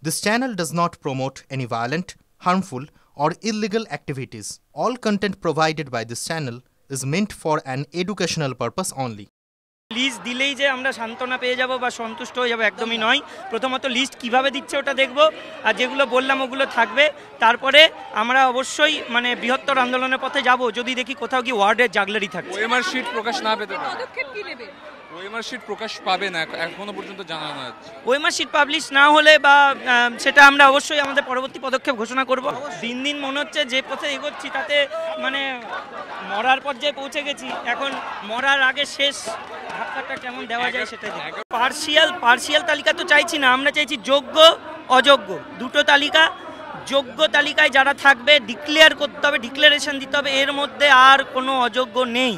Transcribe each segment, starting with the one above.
This channel does not promote any violent, harmful, or illegal activities. All content provided by this channel is meant for an educational purpose only. List দিলেই যে আমরা সান্ত্বনা পেয়ে যাব বা সন্তুষ্ট হয়ে যাব একদমই নয়। প্রথমত লিস্ট কিভাবে দিচ্ছে ওটা দেখব, আর যেগুলো বললাম ওগুলো থাকবে। তারপরে আমরা অবশ্যই বৃহত্তর আন্দোলনের পথে যাব যদি দেখি কোথাও কি ওয়ার্ডের জাগলারি থাকে। ওএমআর শিট প্রকাশ না পেতে পারে, পদক্ষেপ কি নেবে? ওএমআর শিট প্রকাশ পাবে না এখনো পর্যন্ত জানানো হচ্ছে। ওএমআর শিট পাবলিশ না হলে বা সেটা আমরা অবশ্যই আমাদের পরবর্তী পদক্ষেপ ঘোষণা করব। দিন দিন মনে হচ্ছে যে পথে এগোচ্ছি তাতে মরার পর্যায়ে পৌঁছে গেছি। এখন মরার আগে শেষ ধাক্কাটা কেমন দেওয়া যায় সেটাই। পার্সিয়াল তালিকা তো চাইছি না, আমরা চাইছি যোগ্য অযোগ্য দুটো তালিকা। যোগ্য তালিকায় যারা থাকবে ডিক্লেয়ার করতে হবে, ডিক্লারেশন দিতে হবে এর মধ্যে আর কোনো অযোগ্য নেই,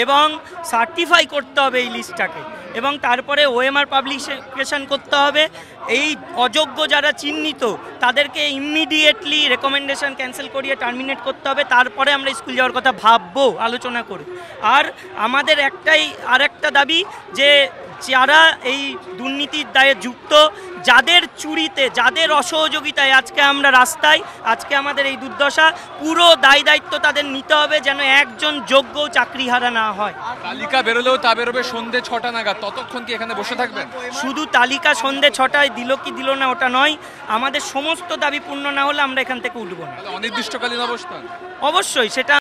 এবং সার্টিফাই করতে হবে এই লিস্টটাকে, এবং তারপরে ওএমআর পাবলিকেশন করতে হবে। এই অযোগ্য যারা চিহ্নিত তাদেরকে ইমিডিয়েটলি রেকমেন্ডেশন ক্যান্সেল করিয়ে টার্মিনেট করতে হবে। তারপরে আমরা স্কুল যাওয়ার কথা ভাববো আলোচনা করে। আর আমাদের আরেকটা দাবি যে যারা এই দুর্নীতির দায়ে যুক্ত, যাদের চুরিতে, যাদের অসহযোগিতায় আজকে আমরা রাস্তায়, আজকে আমাদের এই দুর্দশা, পুরো দায়িত্ব তাদের নিতে হবে যেন একজন যোগ্য চাকরিহারা না হয়। তালিকা বেরোলেও তা বেরোবে সন্ধ্যে 6টা নাগাদ, ততক্ষণ কি এখানে বসে থাকবেন? শুধু তালিকা সন্ধ্যে 6টায় দিল কি দিল না ওটা নয়, আমাদের সমস্ত দাবি পূর্ণ না হলে আমরা এখান থেকে উঠবো না। অনির্দিষ্টকালীন অবস্থান অবশ্যই সেটা